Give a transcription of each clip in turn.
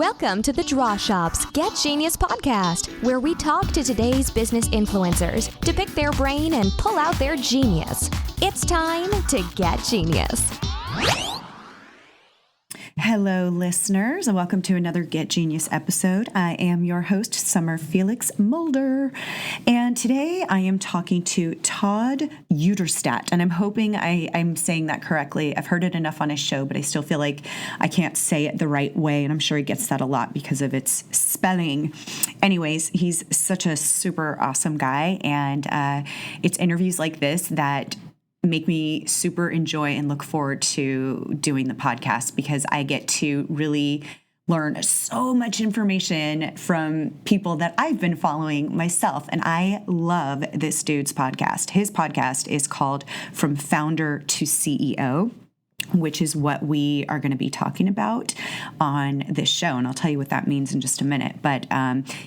Welcome to the Draw Shop's Get Genius podcast, where we talk to today's business influencers to pick their brain and pull out their genius. It's time to get genius. Hello, listeners, and welcome to another Get Genius episode. I am your host, Summer Felix Mulder, and today I am talking to Todd Uterstaedt, and I'm hoping I'm saying that correctly. I've heard it enough on his show, but I still feel like I can't say it the right way, and I'm sure he gets that a lot because of its spelling. Anyways, he's such a super awesome guy, and it's interviews like this that make me super enjoy and look forward to doing the podcast because I get to really learn so much information from people that I've been following myself. And I love this dude's podcast. His podcast is called From Founder to CEO, which is what we are going to be talking about on this show. And I'll tell you what that means in just a minute. But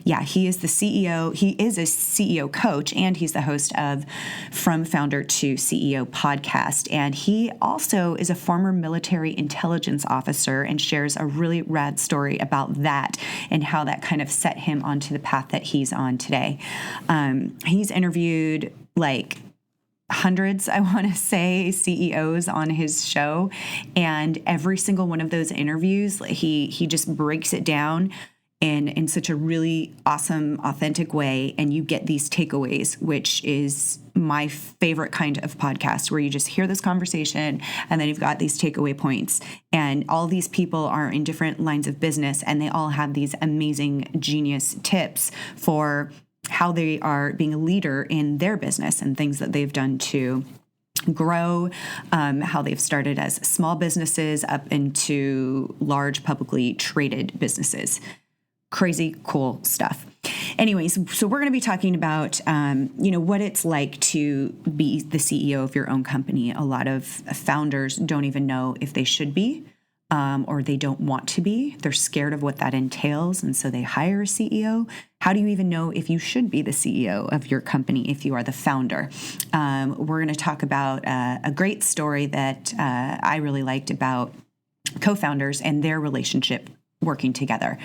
he is the CEO. He is a CEO coach, and he's the host of From Founder to CEO podcast. And he also is a former military intelligence officer and shares a really rad story about that and how that kind of set him onto the path that he's on today. He's interviewed hundreds, I want to say, CEOs on his show. And every single one of those interviews, he just breaks it down in such a really awesome, authentic way. And you get these takeaways, which is my favorite kind of podcast, where you just hear this conversation and then you've got these takeaway points. And all these people are in different lines of business, and they all have these amazing genius tips for how they are being a leader in their business and things that they've done to grow, how they've started as small businesses up into large publicly traded businesses. Crazy cool stuff. Anyways, so we're going to be talking about, what it's like to be the CEO of your own company. A lot of founders don't even know if they should be, or they don't want to be. They're scared of what that entails, and so they hire a CEO. How do you even know if you should be the CEO of your company if you are the founder? We're going to talk about a great story that I really liked about co-founders and their relationship working together.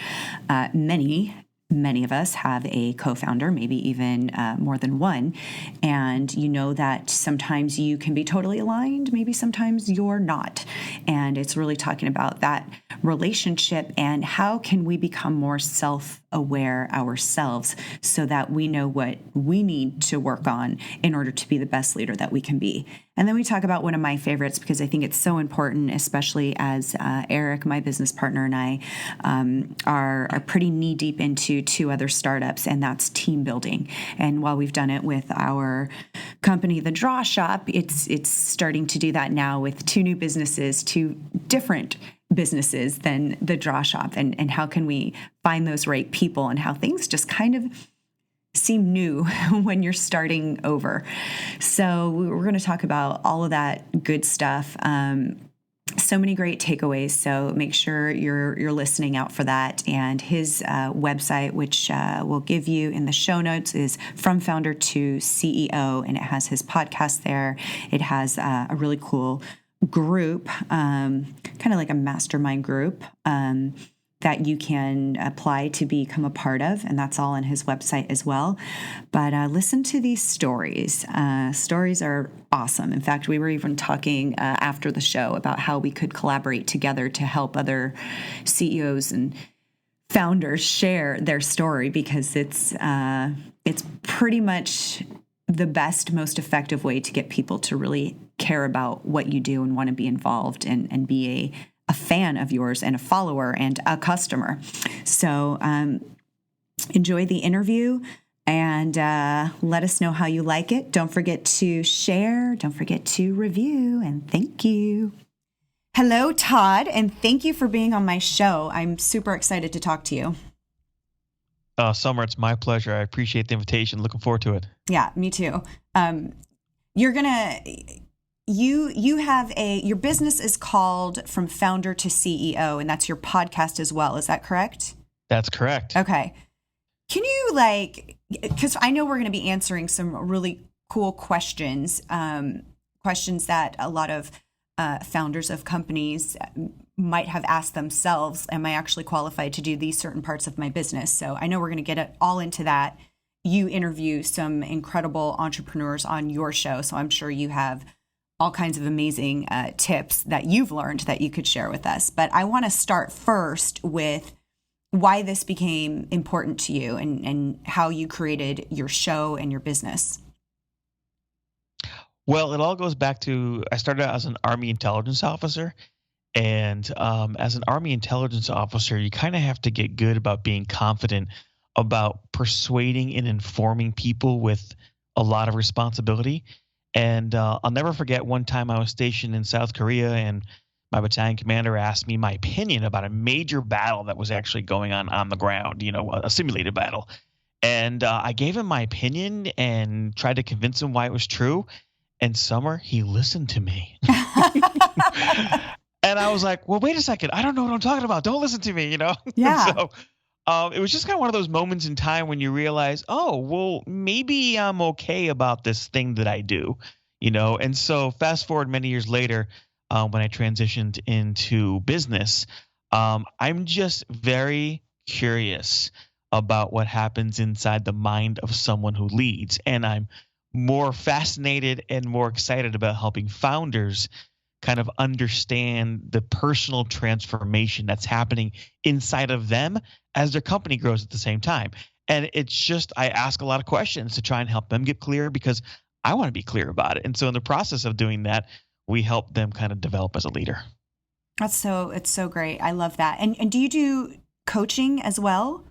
Many of us have a co-founder, maybe even more than one. And you know that sometimes you can be totally aligned, maybe sometimes you're not. And it's really talking about that relationship and how can we become more self-aware ourselves so that we know what we need to work on in order to be the best leader that we can be. And then we talk about one of my favorites because I think it's so important, especially as Eric, my business partner, and I are pretty knee deep into two other startups, and that's team building. And while we've done it with our company, The Draw Shop, it's starting to do that now with two new businesses, two different businesses than The Draw Shop, and how can we find those right people and how things just kind of seem new when you're starting over. So we're going to talk about all of that good stuff. So many great takeaways. So make sure you're listening out for that. And his website, which we'll give you in the show notes, is From Founder to CEO, and it has his podcast there. It has a really cool group, kind of like a mastermind group, that you can apply to become a part of, and that's all on his website as well. But listen to these stories. Stories are awesome. In fact, we were even talking after the show about how we could collaborate together to help other CEOs and founders share their story, because it's pretty much the best, most effective way to get people to really care about what you do and want to be involved and be a fan of yours and a follower and a customer. So enjoy the interview and let us know how you like it. Don't forget to share. Don't forget to review. And thank you. Hello, Todd, and thank you for being on my show. I'm super excited to talk to you. Summer, it's my pleasure. I appreciate the invitation. Looking forward to it. Yeah, me too. You have your business is called From Founder to CEO, and that's your podcast as well. Is that correct? That's correct. Okay. Can you because I know we're going to be answering some really cool questions, questions that a lot of founders of companies might have asked themselves, am I actually qualified to do these certain parts of my business? So I know we're going to get all into that. You interview some incredible entrepreneurs on your show, so I'm sure you have all kinds of amazing tips that you've learned that you could share with us. But I want to start first with why this became important to you and how you created your show and your business. Well, it all goes back to I started out as an Army intelligence officer. And as an Army intelligence officer, you kind of have to get good about being confident about persuading and informing people with a lot of responsibility. And I'll never forget one time I was stationed in South Korea, and my battalion commander asked me my opinion about a major battle that was actually going on the ground, a simulated battle. And I gave him my opinion and tried to convince him why it was true. And Summer, he listened to me. And I was like, well, wait a second. I don't know what I'm talking about. Don't listen to me, Yeah. So it was just kind of one of those moments in time when you realize, oh, well, maybe I'm okay about this thing that I do, And so fast forward many years later, when I transitioned into business, I'm just very curious about what happens inside the mind of someone who leads. And I'm more fascinated and more excited about helping founders kind of understand the personal transformation that's happening inside of them as their company grows at the same time. And it's just, I ask a lot of questions to try and help them get clear because I want to be clear about it. And so in the process of doing that, we help them kind of develop as a leader. It's so great. I love that. And do you do coaching as well?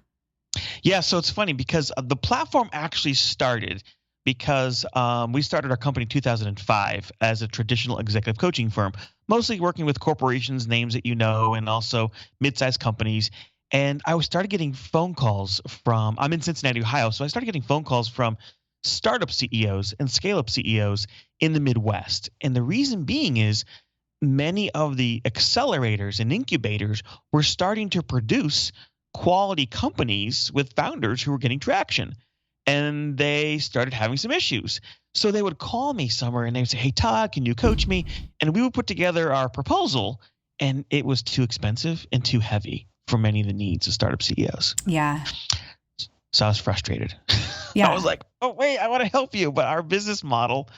Yeah. So it's funny because the platform actually started because we started our company in 2005 as a traditional executive coaching firm, mostly working with corporations, names that and also mid-sized companies. And I started getting phone calls I'm in Cincinnati, Ohio, so I started getting phone calls from startup CEOs and scale-up CEOs in the Midwest. And the reason being is many of the accelerators and incubators were starting to produce quality companies with founders who were getting traction. And they started having some issues. So they would call me, Summer, and they would say, hey, Todd, can you coach me? And we would put together our proposal, and it was too expensive and too heavy for many of the needs of startup CEOs. Yeah. So I was frustrated. Yeah. I was like, oh, wait, I want to help you, but our business model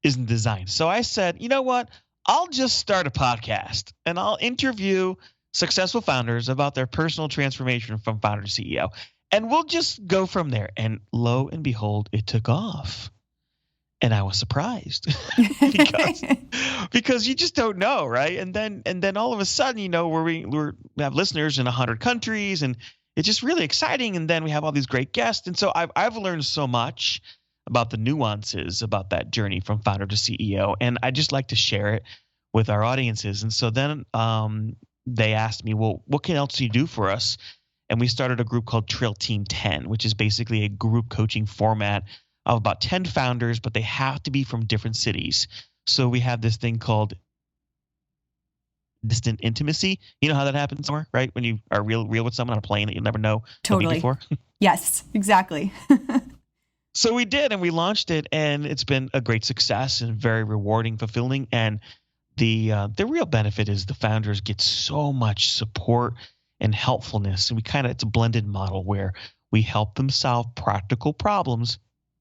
isn't designed. So I said, you know what? I'll just start a podcast, and I'll interview successful founders about their personal transformation from founder to CEO. And we'll just go from there. And lo and behold, it took off. And I was surprised because you just don't know, right? And then all of a sudden, we have listeners in 100 countries, and it's just really exciting. And then we have all these great guests. And so I've learned so much about the nuances about that journey from founder to CEO. And I just like to share it with our audiences. And so then they asked me, well, what else can you do for us? And we started a group called Trail Team 10, which is basically a group coaching format of about 10 founders, but they have to be from different cities. So we have this thing called distant intimacy. You know how that happens somewhere, right? When you are real with someone on a plane that you'll never know Totally. before. Yes, exactly. So we did, and we launched it, and it's been a great success and very rewarding, fulfilling. And the real benefit is the founders get so much support and helpfulness. And it's a blended model where we help them solve practical problems,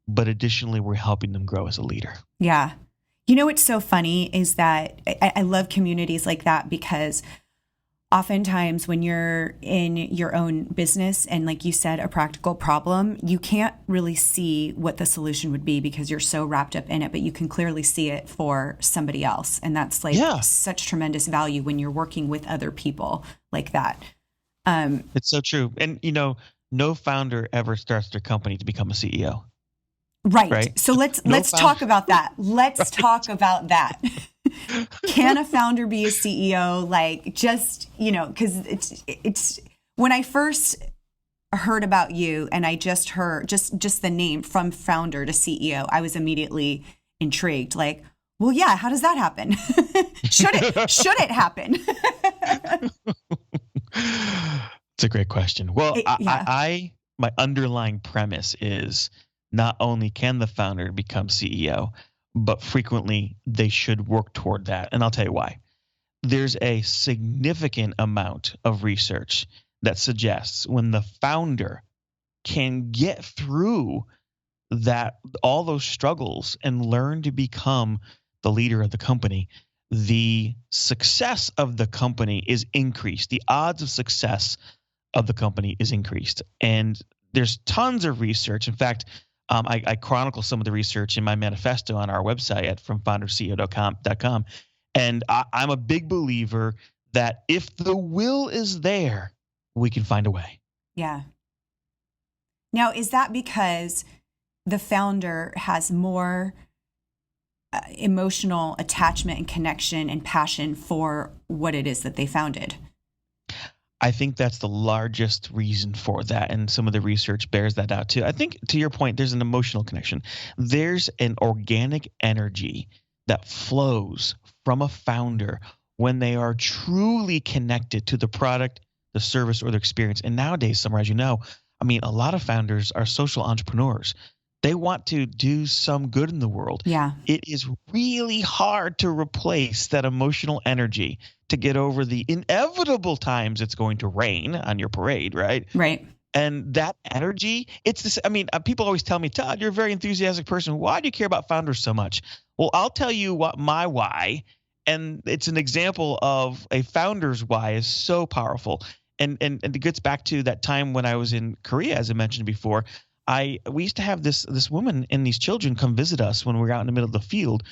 but additionally, we're helping them grow as a leader. Yeah. What's so funny is that I love communities like that because oftentimes when you're in your own business and like you said, a practical problem, you can't really see what the solution would be because you're so wrapped up in it, but you can clearly see it for somebody else. And that's such tremendous value when you're working with other people like that. It's so true. And, no founder ever starts their company to become a CEO. Right. So let's talk about that. Let's talk about that. Can a founder be a CEO? Because it's when I first heard about you and I just heard just the name from founder to CEO, I was immediately intrigued. Like, well, yeah, how does that happen? Should it happen? It's a great question. Well, my underlying premise is not only can the founder become CEO, but frequently they should work toward that. And I'll tell you why. there's a significant amount of research that suggests when the founder can get through that, all those struggles, and learn to become the leader of the company, the success of the company is increased. The odds of success of the company is increased. And there's tons of research. In fact, I chronicle some of the research in my manifesto on our website at fromfoundersceo.com. And I'm a big believer that if the will is there, we can find a way. Yeah. Now, is that because the founder has more emotional attachment and connection and passion for what it is that they founded? I think that's the largest reason for that, and some of the research bears that out too. I think, to your point, there's an emotional connection. There's an organic energy that flows from a founder when they are truly connected to the product, the service, or the experience. And nowadays, Summer, as you know, I mean, a lot of founders are social entrepreneurs. They want to do some good in the world. Yeah. It is really hard to replace that emotional energy to get over the inevitable times it's going to rain on your parade, right? Right. And that energy, it's this. I mean, people always tell me, Todd, you're a very enthusiastic person. Why do you care about founders so much? Well, I'll tell you what my why, and it's an example of a founder's why is so powerful. And it gets back to that time when I was in Korea, as I mentioned before. We used to have this woman and these children come visit us when we were out in the middle of the field,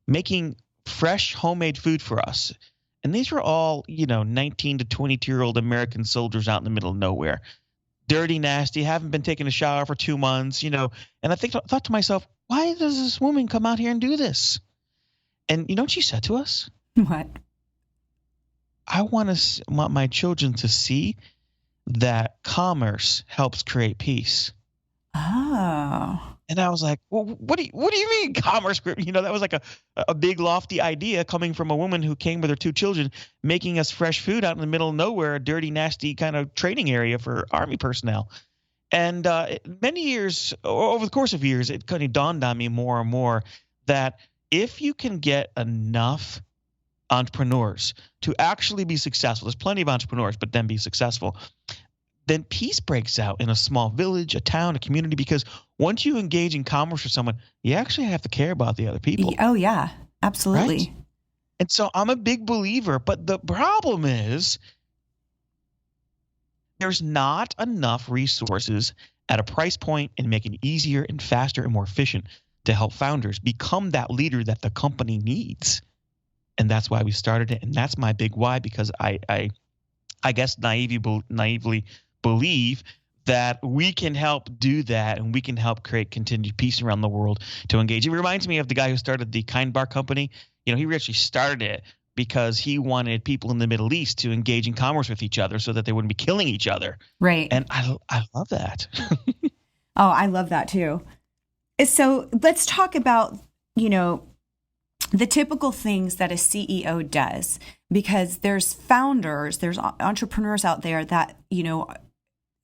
making fresh homemade food for us. And these were all, 19 to 22-year-old American soldiers out in the middle of nowhere. Dirty, nasty, haven't been taking a shower for 2 months, and I thought to myself, why does this woman come out here and do this? And you know what she said to us? What? I want my children to see that commerce helps create peace. Oh. And I was like, well, what do you mean commerce? That was like a big lofty idea coming from a woman who came with her 2 children, making us fresh food out in the middle of nowhere, a dirty, nasty kind of training area for Army personnel. And many years, over the course of years, it kind of dawned on me more and more that if you can get enough entrepreneurs to actually be successful, there's plenty of entrepreneurs, but then be successful, then peace breaks out in a small village, a town, a community, because once you engage in commerce with someone, you actually have to care about the other people. Oh, yeah, absolutely. Right? And so I'm a big believer, but the problem is there's not enough resources at a price point and make it easier and faster and more efficient to help founders become that leader that the company needs. And that's why we started it. And that's my big why, because I guess naively believe that we can help do that, and we can help create continued peace around the world to engage. It reminds me of the guy who started the Kind Bar Company. He actually started it because he wanted people in the Middle East to engage in commerce with each other so that they wouldn't be killing each other. Right. And I love that. Oh, I love that too. So let's talk about, the typical things that a CEO does, because there's founders, there's entrepreneurs out there that,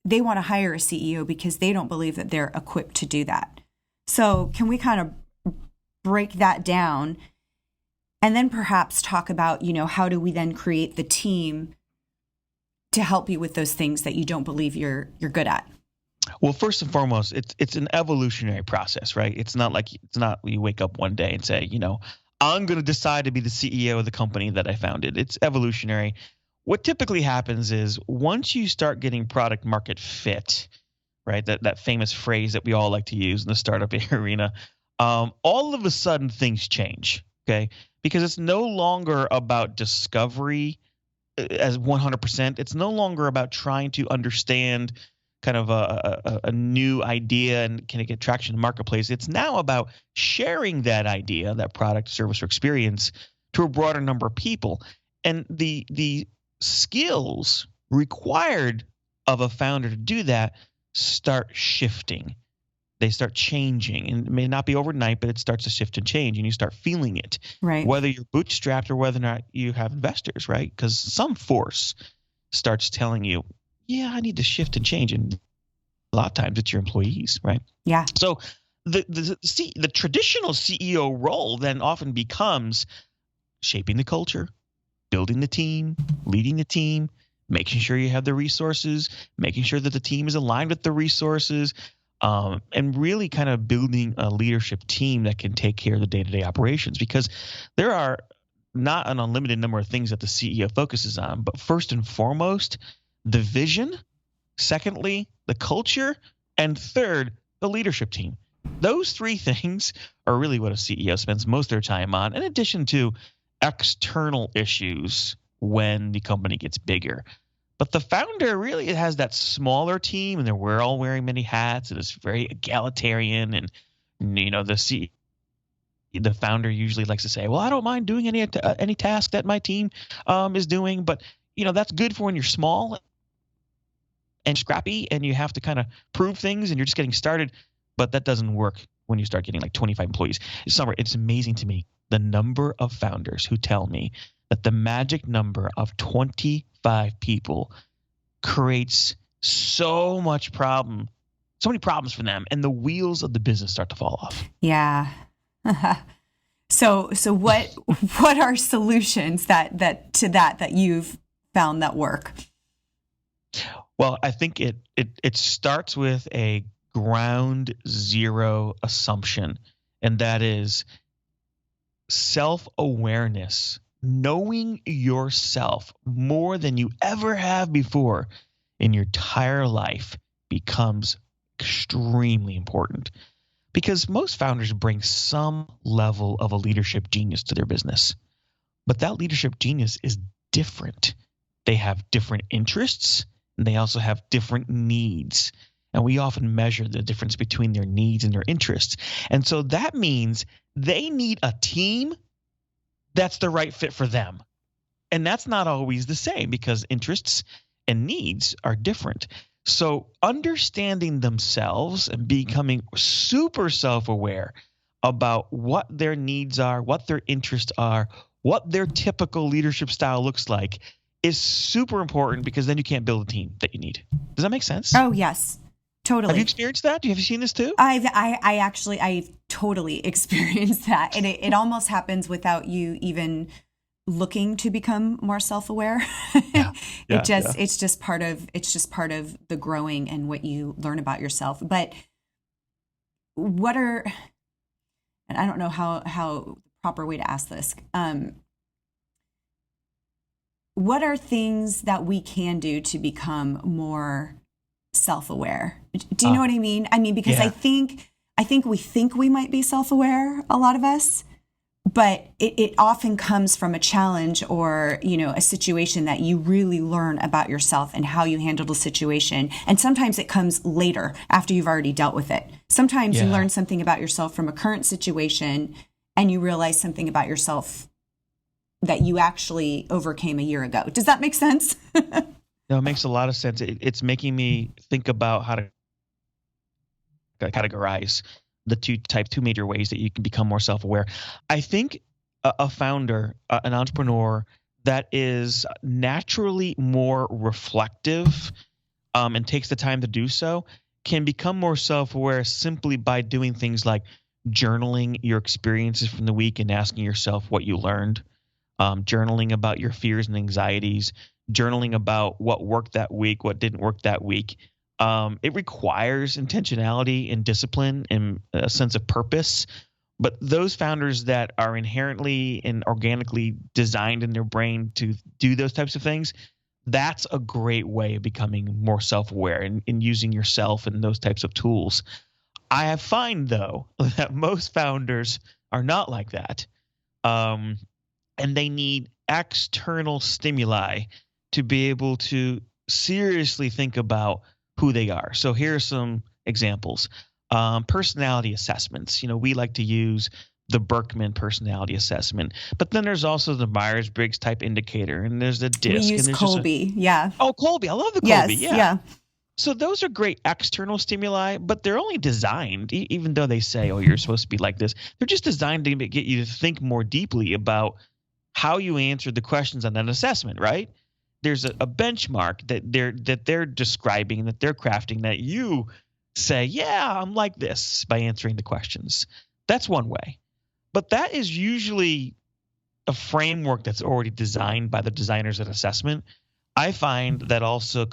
they want to hire a CEO because they don't believe that they're equipped to do that. So can we kind of break that down and then perhaps talk about, how do we then create the team to help you with those things that you don't believe you're good at? Well, first and foremost, it's an evolutionary process, right? It's not you wake up one day and say, I'm going to decide to be the CEO of the company that I founded. It's evolutionary. What typically happens is once you start getting product market fit, right? That famous phrase that we all like to use in the startup arena, all of a sudden things change, okay? Because it's no longer about discovery as 100%. It's no longer about trying to understand kind of a new idea and can it get traction in the marketplace. It's now about sharing that idea, that product, service, or experience to a broader number of people. And the skills required of a founder to do that start shifting. They start changing, and it may not be overnight, but it starts to shift and change, and you start feeling it. Right. Whether you're bootstrapped or whether or not you have investors, right? Because some force starts telling you, yeah, I need to shift and change. And a lot of times it's your employees, right? Yeah. So the traditional CEO role then often becomes shaping the culture, building the team, leading the team, making sure you have the resources, making sure that the team is aligned with the resources, and really kind of building a leadership team that can take care of the day-to-day operations, because there are not an unlimited number of things that the CEO focuses on, but first and foremost, the vision, secondly, the culture, and third, the leadership team. Those three things are really what a CEO spends most of their time on, in addition to external issues when the company gets bigger. But the founder really has that smaller team, and we're all wearing many hats, and it's very egalitarian. And the founder usually likes to say, "Well, I don't mind doing any task that my team is doing," but that's good for when you're small and scrappy, and you have to kind of prove things, and you're just getting started. But that doesn't work when you start getting like 25 employees. It's amazing to me the number of founders who tell me that the magic number of 25 people creates so many problems for them, and the wheels of the business start to fall off. Yeah. So what are solutions that you've found that work? Well, I think it starts with a ground zero assumption, and that is self-awareness. Knowing yourself more than you ever have before in your entire life becomes extremely important, because most founders bring some level of a leadership genius to their business. But that leadership genius is different. They have different interests, and they also have different needs. And we often measure the difference between their needs and their interests. And so that means they need a team that's the right fit for them. And that's not always the same, because interests and needs are different. So understanding themselves and becoming super self-aware about what their needs are, what their interests are, what their typical leadership style looks like is super important, because then you can't build a team that you need. Does that make sense? Oh, yes. Totally. Have you experienced that? Have you seen this too? I've totally experienced that. And it almost happens without you even looking to become more self-aware. It's just part of the growing and what you learn about yourself. But and I don't know how the proper way to ask this. What are things that we can do to become more self-aware? Do you know what I mean? I mean, because I think we think we might be self-aware, a lot of us, but it often comes from a challenge or, a situation that you really learn about yourself and how you handle the situation. And sometimes it comes later after you've already dealt with it. Sometimes you learn something about yourself from a current situation and you realize something about yourself that you actually overcame a year ago. Does that make sense? No, it makes a lot of sense. It's making me think about how to categorize the two major ways that you can become more self-aware. I think a founder, an entrepreneur that is naturally more reflective and takes the time to do so can become more self-aware simply by doing things like journaling your experiences from the week and asking yourself what you learned, journaling about your fears and anxieties, journaling about what worked that week, what didn't work that week. It requires intentionality and discipline and a sense of purpose. But those founders that are inherently and organically designed in their brain to do those types of things, that's a great way of becoming more self-aware and using yourself and those types of tools. I find, though, that most founders are not like that. And they need external stimuli to be able to seriously think about who they are. So here are some examples. Personality assessments. We like to use the Berkman personality assessment, but then there's also the Myers-Briggs type indicator, and there's the DISC. We use Kolbe. Oh, Kolbe. I love the Kolbe. Yeah. So those are great external stimuli, but they're only designed, even though they say, oh, you're supposed to be like this, they're just designed to get you to think more deeply about how you answered the questions on that assessment, right? There's a benchmark that they're describing, that they're crafting, that you say, yeah, I'm like this by answering the questions. That's one way. But that is usually a framework that's already designed by the designers at assessment. I find that also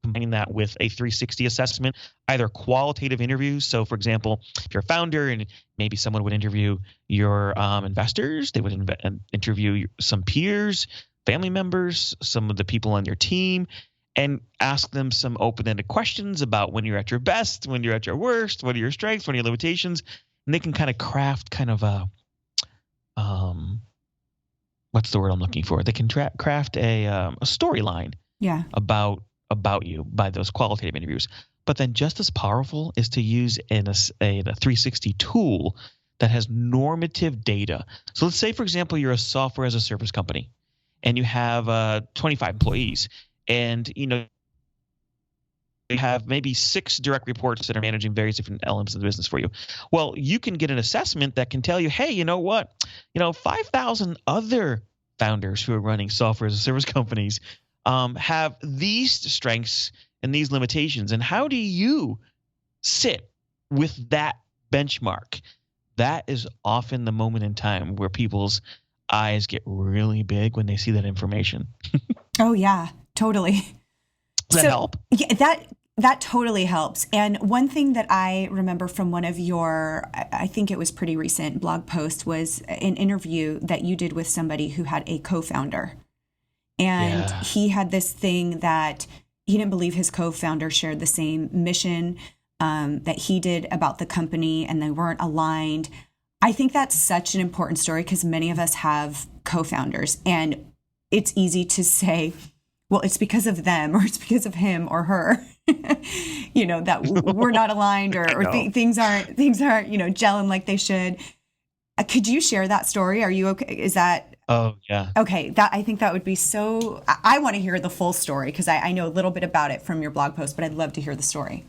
combining that with a 360 assessment, either qualitative interviews. So, for example, if you're a founder and maybe someone would interview your investors, they would interview some peers, family members, some of the people on your team, and ask them some open-ended questions about when you're at your best, when you're at your worst, what are your strengths, what are your limitations, and they can kind of craft kind of a what's the word I'm looking for? They can craft a storyline about you by those qualitative interviews. But then just as powerful is to use a 360 tool that has normative data. So let's say, for example, you're a software as a service company and you have 25 employees, and you have maybe 6 direct reports that are managing various different elements of the business for you. Well, you can get an assessment that can tell you, hey, you know what? 5,000 other founders who are running software as a service companies have these strengths and these limitations. And how do you sit with that benchmark? That is often the moment in time where people's eyes get really big when they see that information. Oh, yeah, totally. Does that help? Yeah, that totally helps. And one thing that I remember from one of your, I think it was pretty recent blog post, was an interview that you did with somebody who had a co-founder. And he had this thing that he didn't believe his co-founder shared the same mission that he did about the company, and they weren't aligned. I think that's such an important story because many of us have co-founders, and it's easy to say, well, it's because of them, or it's because of him or her, that we're not aligned, or things aren't, gelling like they should. Could you share that story? Are you okay? Is that? Oh, yeah. Okay. I think that would be so, I want to hear the full story because I know a little bit about it from your blog post, but I'd love to hear the story.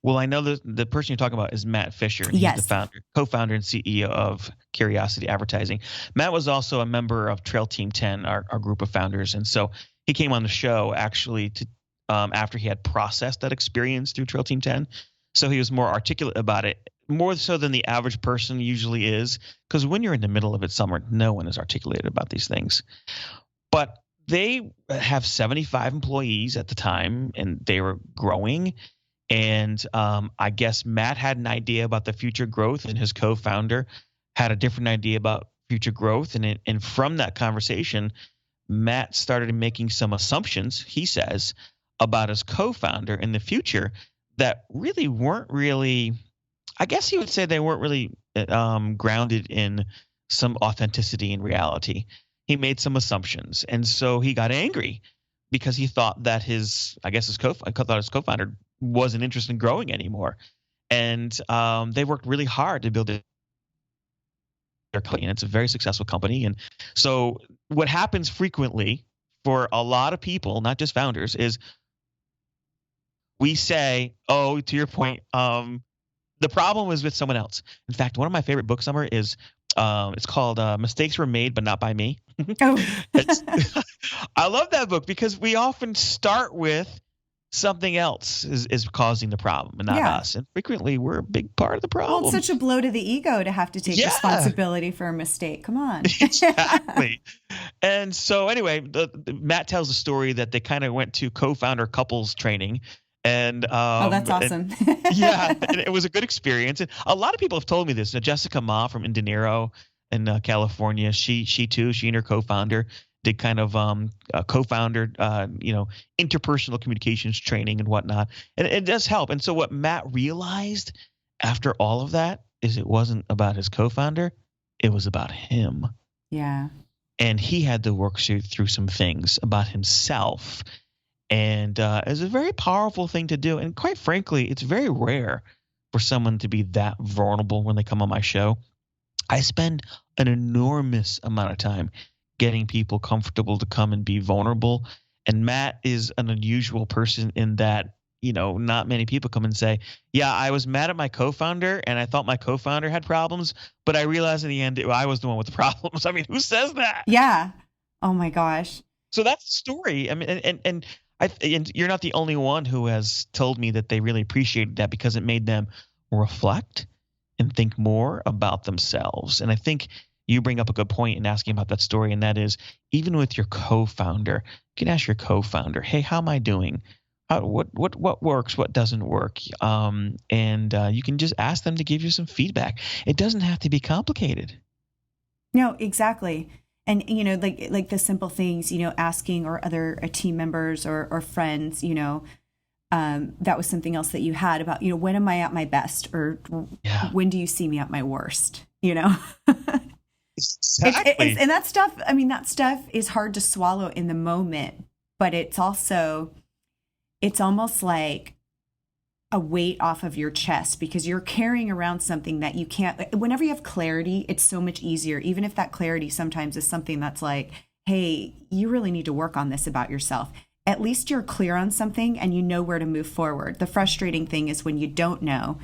Well, I know the person you're talking about is Matt Fisher. And yes. He's the co-founder and CEO of Curiosity Advertising. Matt was also a member of Trail Team 10, our group of founders. And so he came on the show actually to after he had processed that experience through Trail Team 10. So he was more articulate about it, more so than the average person usually is, because when you're in the middle of it somewhere, no one is articulated about these things. But they have 75 employees at the time, and they were growing. And I guess Matt had an idea about the future growth, and his co-founder had a different idea about future growth. And from that conversation, Matt started making some assumptions, he says, about his co-founder in the future that really weren't really, I guess he would say they weren't really grounded in some authenticity and reality. He made some assumptions. And so he got angry because he thought that his co-founder wasn't interested in growing anymore. And they worked really hard to build their company, and it's a very successful company. And so what happens frequently for a lot of people, not just founders, is we say, oh, to your point, the problem was with someone else. In fact, one of my favorite books, Summer, is it's called Mistakes Were Made, But Not By Me. Oh. I love that book because we often start with something else is causing the problem and not us. And frequently we're a big part of the problem. Well, it's such a blow to the ego to have to take responsibility for a mistake. Come on. Exactly. And so anyway, Matt tells a story that they kind of went to co-founder couples training. And that's awesome. And it was a good experience. And a lot of people have told me this. Jessica Ma from Indeniro in California, she and her co-founder did kind of co-founder, interpersonal communications training and whatnot. And it does help. And so what Matt realized after all of that is it wasn't about his co-founder. It was about him. Yeah. And he had to work through some things about himself. And it's a very powerful thing to do. And quite frankly, it's very rare for someone to be that vulnerable when they come on my show. I spend an enormous amount of time getting people comfortable to come and be vulnerable. And Matt is an unusual person in that, not many people come and say, yeah, I was mad at my co-founder and I thought my co-founder had problems, but I realized in the end I was the one with the problems. I mean, who says that? Yeah. Oh my gosh. So that's the story. I mean, and you're not the only one who has told me that they really appreciated that because it made them reflect and think more about themselves. And I think you bring up a good point in asking about that story, and that is even with your co-founder, you can ask your co-founder, "Hey, how am I doing? What works? What doesn't work?" You can just ask them to give you some feedback. It doesn't have to be complicated. No, exactly. And, like the simple things, asking or other team members or friends, that was something else that you had about, when am I at my best, or when do you see me at my worst, Exactly. And that stuff, that stuff is hard to swallow in the moment, but it's almost like a weight off of your chest, because you're carrying around something that you can't. Whenever you have clarity, it's so much easier, even if that clarity sometimes is something that's like, hey, you really need to work on this about yourself. At least you're clear on something and you know where to move forward. The frustrating thing is when you don't know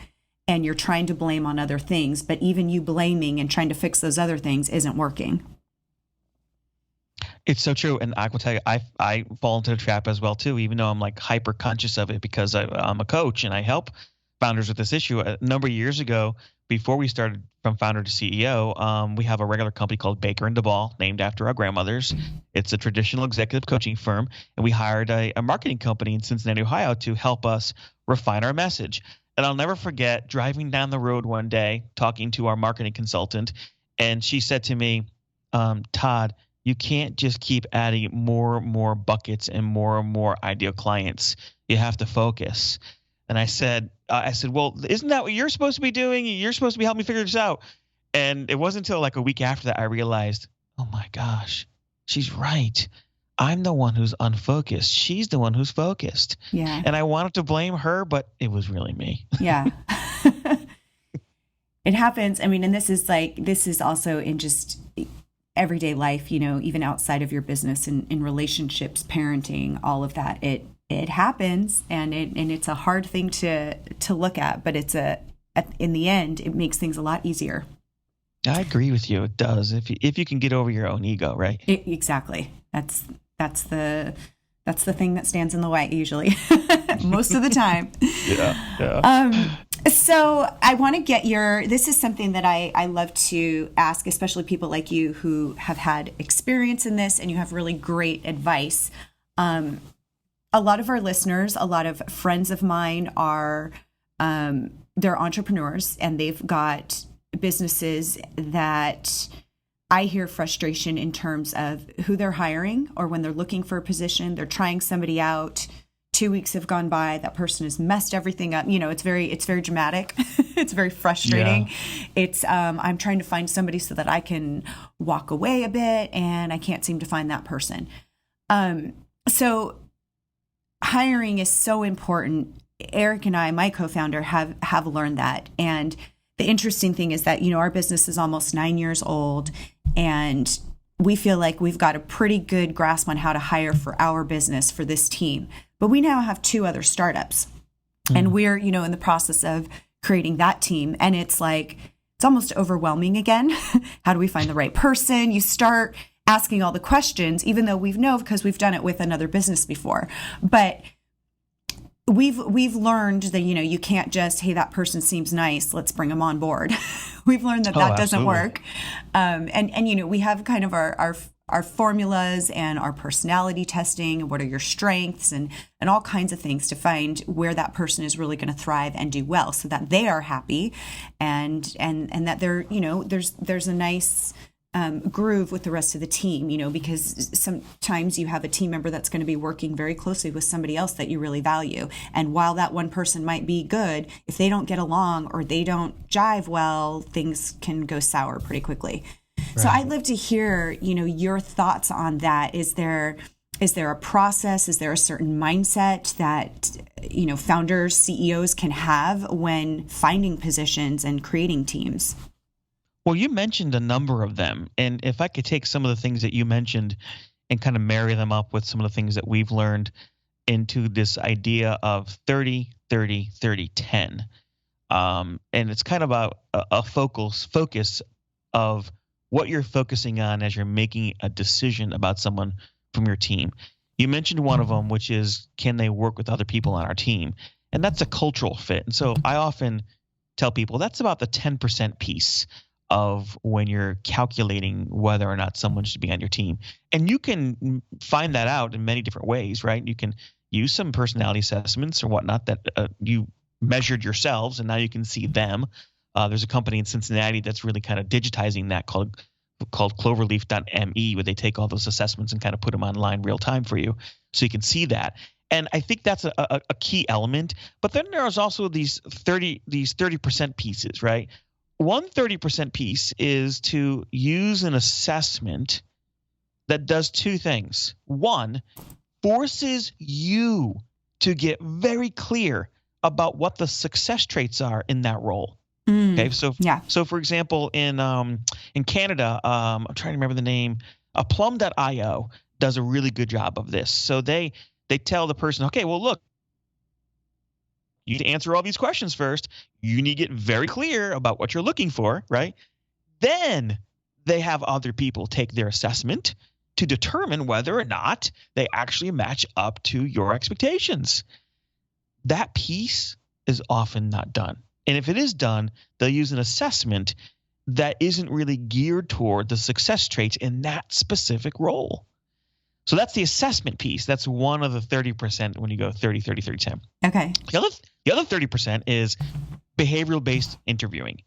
and you're trying to blame on other things, but even you blaming and trying to fix those other things isn't working. It's so true. And I will tell you, I fall into the trap as well, too, even though I'm like hyper conscious of it, because I'm a coach and I help founders with this issue. A number of years ago, before we started from founder to CEO, we have a regular company called Baker and Duvall, named after our grandmothers. It's a traditional executive coaching firm. And we hired a marketing company in Cincinnati, Ohio, to help us refine our message. And I'll never forget driving down the road one day, talking to our marketing consultant. And she said to me, "Todd, you can't just keep adding more and more buckets and more ideal clients. You have to focus." And I said, "Well, isn't that what you're supposed to be doing? You're supposed to be helping me figure this out." And it wasn't until like a week after that I realized, oh my gosh, she's right. I'm the one who's unfocused. She's the one who's focused. Yeah. And I wanted to blame her, but it was really me. Yeah. It happens. And this is also in just everyday life, even outside of your business and in relationships, parenting, all of that. It happens, and it's a hard thing to look at, but in the end, it makes things a lot easier. I agree with you. It does. If you can get over your own ego, right? Exactly. That's the thing that stands in the way usually, most of the time. Yeah. So I want to get this is something that I love to ask, especially people like you who have had experience in this and you have really great advice. A lot of our listeners, a lot of friends of mine are, they're entrepreneurs, and they've got businesses that I hear frustration in terms of who they're hiring, or when they're looking for a position, they're trying somebody out. 2 weeks have gone by, that person has messed everything up. It's very dramatic. It's very frustrating. Yeah. It's I'm trying to find somebody so that I can walk away a bit, and I can't seem to find that person. So hiring is so important. Eric and I, my co-founder, have learned that. And the interesting thing is that, our business is almost 9 years old, and we feel like we've got a pretty good grasp on how to hire for our business, for this team. But we now have 2 other startups, and we're, in the process of creating that team. And it's almost overwhelming again. How do we find the right person? You start asking all the questions, even though because we've done it with another business before. But we've learned that, you can't just, hey, that person seems nice, let's bring them on board. We've learned that doesn't work. And we have kind of our formulas and our personality testing, what are your strengths, and all kinds of things to find where that person is really going to thrive and do well, so that they are happy and that they're, there's a nice groove with the rest of the team, because sometimes you have a team member that's going to be working very closely with somebody else that you really value. And while that one person might be good, if they don't get along or they don't jive well, things can go sour pretty quickly. Right. So I'd love to hear, your thoughts on that. Is there a process? Is there a certain mindset that, founders, CEOs can have when finding positions and creating teams? Well, you mentioned a number of them. And if I could take some of the things that you mentioned and kind of marry them up with some of the things that we've learned into this idea of 30, 30, 30, 10. And it's kind of a focus of what you're focusing on as you're making a decision about someone from your team. You mentioned one of them, which is, can they work with other people on our team? And that's a cultural fit. And so I often tell people that's about the 10% piece. of when you're calculating whether or not someone should be on your team. And you can find that out in many different ways, right? You can use some personality assessments or whatnot that you measured yourselves, and now you can see them. There's a company in Cincinnati that's really kind of digitizing that called Cloverleaf.me, where they take all those assessments and kind of put them online real time for you, so you can see that. And I think that's a key element. But then there's also these 30% pieces, right? One 30% piece is to use an assessment that does two things. One, forces you to get very clear about what the success traits are in that role. Okay, so for example, in Canada, I'm trying to remember the name. Plum.io does a really good job of this. So they tell the person, okay, well, look, you need to answer all these questions first. You need to get very clear about what you're looking for, right? Then they have other people take their assessment to determine whether or not they actually match up to your expectations. That piece is often not done. And if it is done, they'll use an assessment that isn't really geared toward the success traits in that specific role. So that's the assessment piece. That's one of the 30% when you go 30, 30, 30, 10. Okay. The other 30% is behavioral-based interviewing.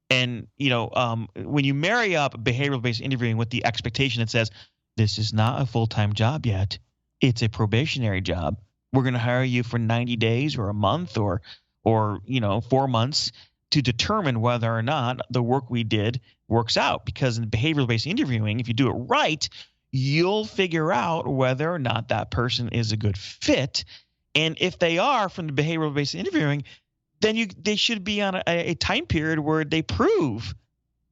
And, when you marry up behavioral-based interviewing with the expectation that says, this is not a full-time job yet, it's a probationary job. We're going to hire you for 90 days or a month or 4 months to determine whether or not the work we did works out. Because in behavioral-based interviewing, if you do it right, you'll figure out whether or not that person is a good fit. And if they are from the behavioral-based interviewing, then they should be on a time period where they prove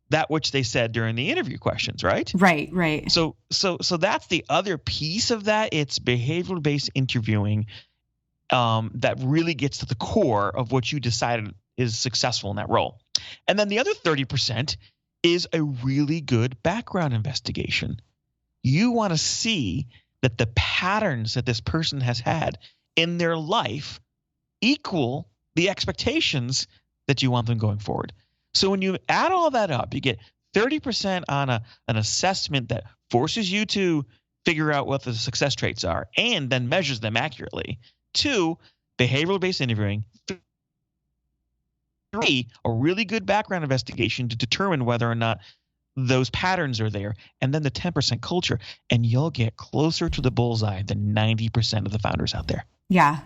that which they said during the interview questions, right? Right. So that's the other piece of that. It's behavioral-based interviewing that really gets to the core of what you decided is successful in that role. And then the other 30% is a really good background investigation. You want to see that the patterns that this person has had in their life equal the expectations that you want them going forward. So when you add all that up, you get 30% on an assessment that forces you to figure out what the success traits are and then measures them accurately. 2, behavioral-based interviewing. 3, a really good background investigation to determine whether or not those patterns are there. And then the 10% culture, and you'll get closer to the bullseye than 90% of the founders out there. Yeah.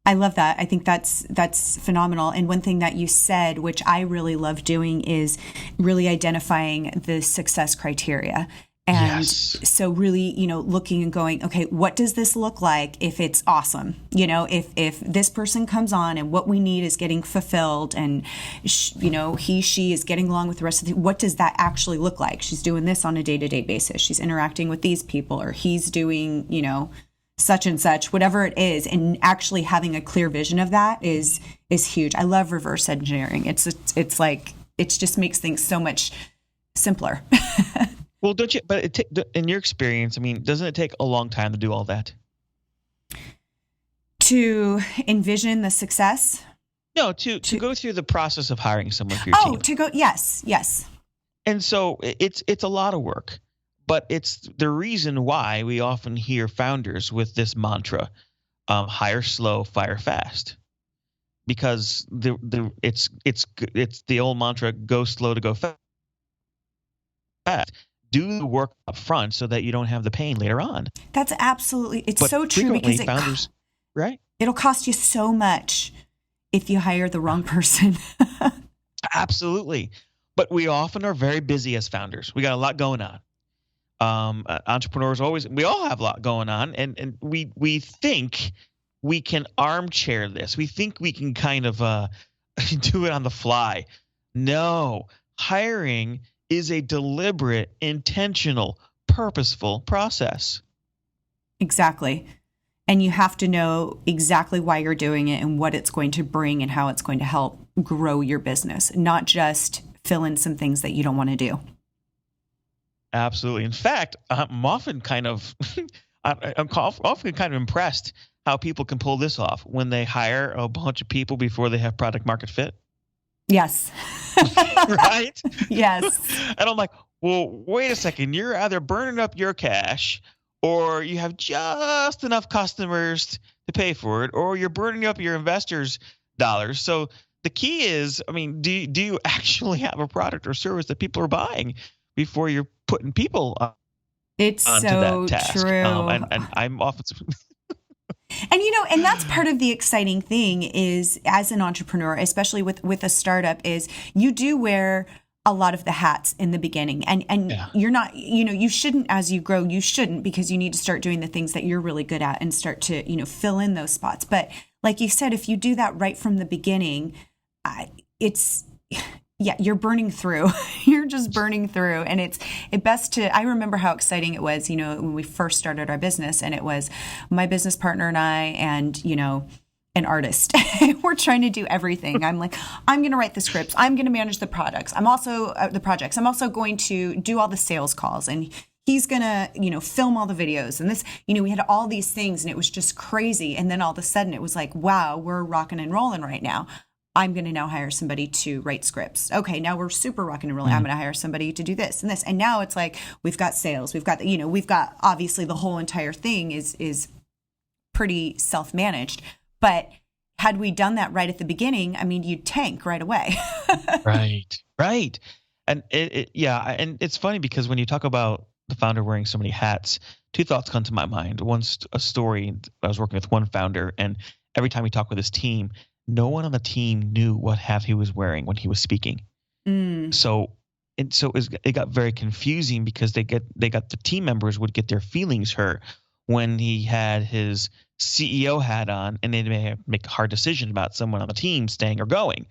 I love that. I think that's phenomenal. And one thing that you said, which I really love doing, is really identifying the success criteria. And so really, looking and going, okay, what does this look like if it's awesome? If this person comes on and what we need is getting fulfilled and, she is getting along with the rest of what does that actually look like? She's doing this on a day-to-day basis. She's interacting with these people, or he's doing, such and such, whatever it is. And actually having a clear vision of that is huge. I love reverse engineering. It's like, it just makes things so much simpler. Well, don't you? But in your experience, doesn't it take a long time to do all that? To envision the success? No, to go through the process of hiring someone for your team. Oh, to go, yes. And so it's a lot of work, but it's the reason why we often hear founders with this mantra, hire slow, fire fast. Because it's the old mantra, go slow to go fast. Do the work up front so that you don't have the pain later on. That's absolutely, it's so true, because founders, right? It'll cost you so much if you hire the wrong person. Absolutely. But we often are very busy as founders. We got a lot going on. Entrepreneurs we all have a lot going on, and we think we can armchair this. We think we can kind of do it on the fly. No, hiring is a deliberate, intentional, purposeful process. Exactly. And you have to know exactly why you're doing it and what it's going to bring and how it's going to help grow your business, not just fill in some things that you don't want to do. Absolutely. In fact, I'm often kind of impressed how people can pull this off when they hire a bunch of people before they have product market fit. Yes. Right? Yes. And I'm like, well, wait a second. You're either burning up your cash or you have just enough customers to pay for it, or you're burning up your investors' dollars. So the key is, I mean, do you actually have a product or service that people are buying before you're putting people It's onto so that task? true. And I'm often And and that's part of the exciting thing is, as an entrepreneur, especially with a startup, is you do wear a lot of the hats in the beginning, and Yeah. you're not, you shouldn't, as you grow, you shouldn't, because you need to start doing the things that you're really good at and start to, fill in those spots. But like you said, if you do that right from the beginning, you're burning through. You're just burning through. And it's best to, I remember how exciting it was, when we first started our business, and it was my business partner and I and, an artist. We're trying to do everything. I'm like, I'm going to write the scripts. I'm going to manage the products. I'm also the projects. I'm also going to do all the sales calls, and he's going to, film all the videos. And this, we had all these things, and it was just crazy. And then all of a sudden it was like, wow, we're rocking and rolling right now. I'm going to now hire somebody to write scripts. Okay, now we're super rocking and rolling. I'm going to hire somebody to do this and this. And now it's like, we've got sales. We've got, we've got, obviously the whole entire thing is pretty self-managed. But had we done that right at the beginning, I mean, you'd tank right away. Right. And and it's funny because when you talk about the founder wearing so many hats, two thoughts come to my mind. One's a story. I was working with one founder, and every time he talked with his team, no one on the team knew what hat he was wearing when he was speaking. So it got very confusing because the team members would get their feelings hurt when he had his CEO hat on, and they may have to make a hard decision about someone on the team staying or going,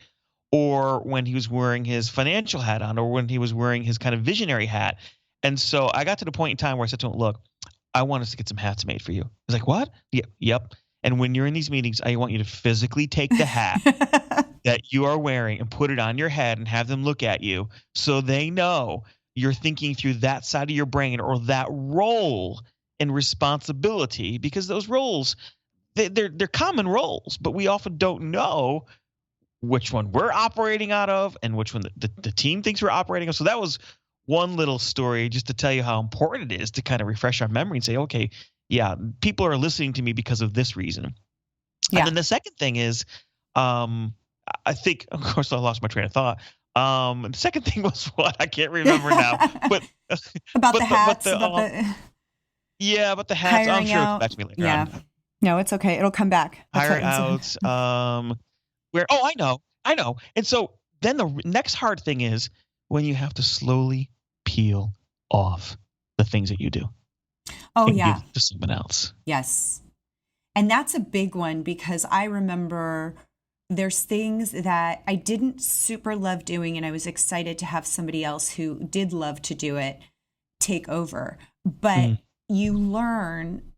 or when he was wearing his financial hat on, or when he was wearing his kind of visionary hat. And so I got to the point in time where I said to him, look, I want us to get some hats made for you. He's like, what? Yeah, yep. And when you're in these meetings, I want you to physically take the hat that you are wearing and put it on your head and have them look at you so they know you're thinking through that side of your brain or that role and responsibility, because those roles, they're common roles, but we often don't know which one we're operating out of and which one the team thinks we're operating of. So that was one little story just to tell you how important it is to kind of refresh our memory and say, okay, yeah, people are listening to me because of this reason. Yeah. And then the second thing is, I think, of course, I lost my train of thought. The second thing was what? I can't remember now. But about the hats. Yeah, but the hats. I'm sure it'll come back to me later on. No, it's okay. It'll come back. Hire outs. I know. And so then the next hard thing is when you have to slowly peel off the things that you do. Oh, and yeah. give to someone else. Yes. And that's a big one, because I remember there's things that I didn't super love doing, and I was excited to have somebody else who did love to do it take over. But you learn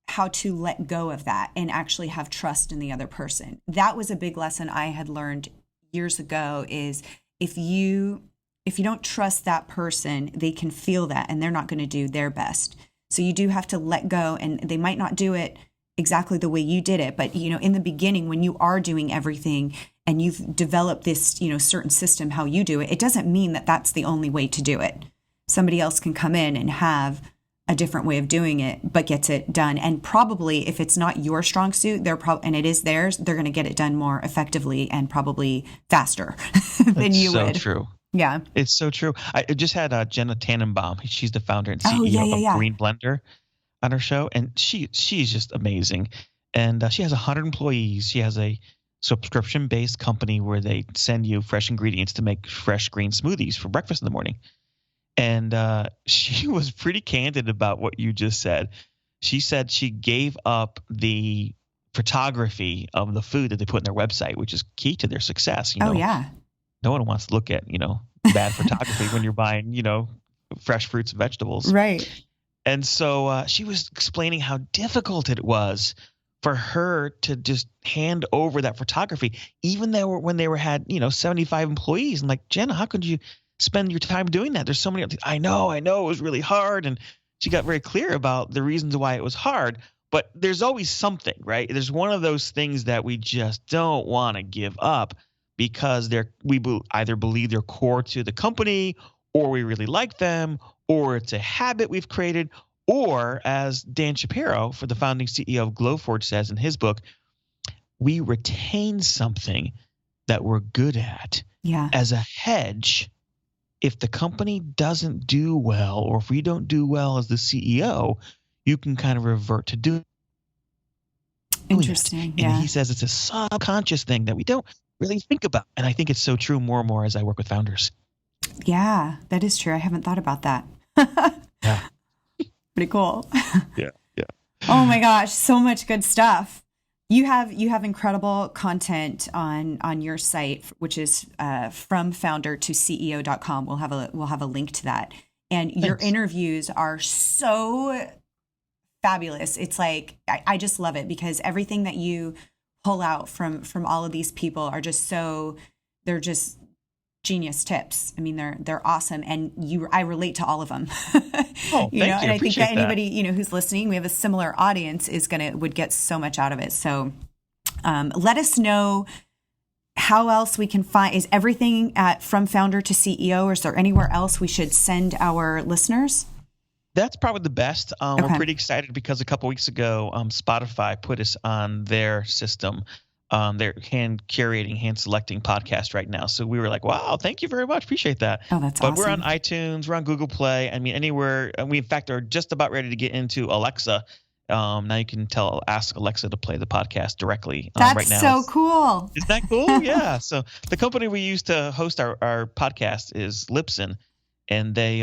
how to let go of that and actually have trust in the other person. That was a big lesson I had learned years ago, is if you don't trust that person, they can feel that and they're not going to do their best. So you do have to let go, and they might not do it exactly the way you did it. But, in the beginning, when you are doing everything and you've developed this, certain system, how you do it, it doesn't mean that that's the only way to do it. Somebody else can come in and have a different way of doing it, but gets it done. And probably if it's not your strong suit, and it is theirs, they're going to get it done more effectively and probably faster than you would. So true. Yeah. It's so true. I just had Jenna Tannenbaum. She's the founder and CEO of Green Blender on her show. And she's just amazing. And she has 100 employees. She has a subscription-based company where they send you fresh ingredients to make fresh green smoothies for breakfast in the morning. And she was pretty candid about what you just said. She said she gave up the photography of the food that they put on their website, which is key to their success. Oh, yeah. No one wants to look at, bad photography when you're buying, fresh fruits and vegetables. Right. And so she was explaining how difficult it was for her to just hand over that photography, even when they had 75 employees. And like, Jenna, how could you spend your time doing that? There's so many other things. I know it was really hard. And she got very clear about the reasons why it was hard. But there's always something, right? There's one of those things that we just don't want to give up. because either believe they're core to the company, or we really like them, or it's a habit we've created, or as Dan Shapiro, for the founding CEO of Glowforge, says in his book, we retain something that we're good at as a hedge. If the company doesn't do well, or if we don't do well as the CEO, you can kind of revert to doing Interesting. it. And he says it's a subconscious thing that we don't really think about. And I think it's so true more and more as I work with founders. Yeah, that is true. I haven't thought about that. Yeah. Pretty cool. Yeah. Oh my gosh, so much good stuff. You have incredible content on your site, which is from founder to CEO.com. We'll have a link to that. And your interviews are so fabulous. It's like I just love it, because everything that you pull out from all of these people are just they're just genius tips. I mean, they're awesome, and I relate to all of them. Oh, thank you. And I think that anybody that. Who's listening, we have a similar audience, would get so much out of it. So let us know how else we can find. Is everything at From Founder to CEO, or is there anywhere else we should send our listeners? That's probably the best. We're pretty excited because a couple weeks ago, Spotify put us on their system. They're hand selecting podcast right now. So we were like, wow, thank you very much. Appreciate that. Oh, that's awesome. But we're on iTunes, we're on Google Play. I mean, anywhere. And we, in fact, are just about ready to get into Alexa. Now you can ask Alexa to play the podcast directly. That's right now. So cool. Isn't that cool? Yeah. So the company we use to host our podcast is Libsyn, and they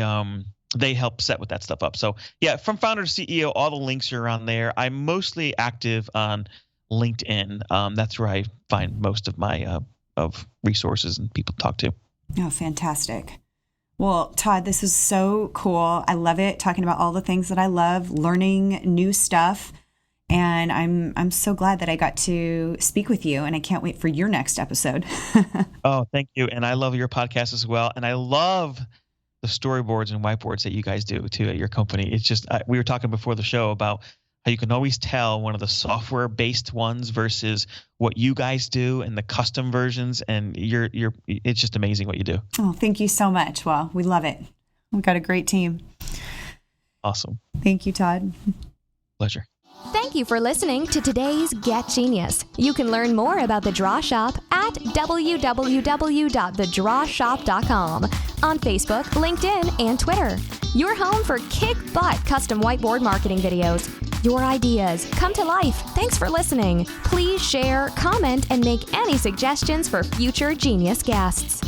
help set with that stuff up. So yeah, From Founder to CEO, all the links are on there. I'm mostly active on LinkedIn. That's where I find most of my of resources and people to talk to. Oh, fantastic. Well, Todd, this is so cool. I love it, talking about all the things that I love, learning new stuff. And I'm so glad that I got to speak with you, and I can't wait for your next episode. Oh, thank you. And I love your podcast as well. And I love the storyboards and whiteboards that you guys do too at your company. It's just, we were talking before the show about how you can always tell one of the software based ones versus what you guys do and the custom versions. And it's just amazing what you do. Oh, thank you so much. Well, we love it. We've got a great team. Awesome. Thank you, Todd. Pleasure. Thank you for listening to today's Get Genius. You can learn more about The Draw Shop at www.thedrawshop.com, on Facebook, LinkedIn, and Twitter. Your home for kick-butt custom whiteboard marketing videos. Your ideas come to life. Thanks for listening. Please share, comment, and make any suggestions for future genius guests.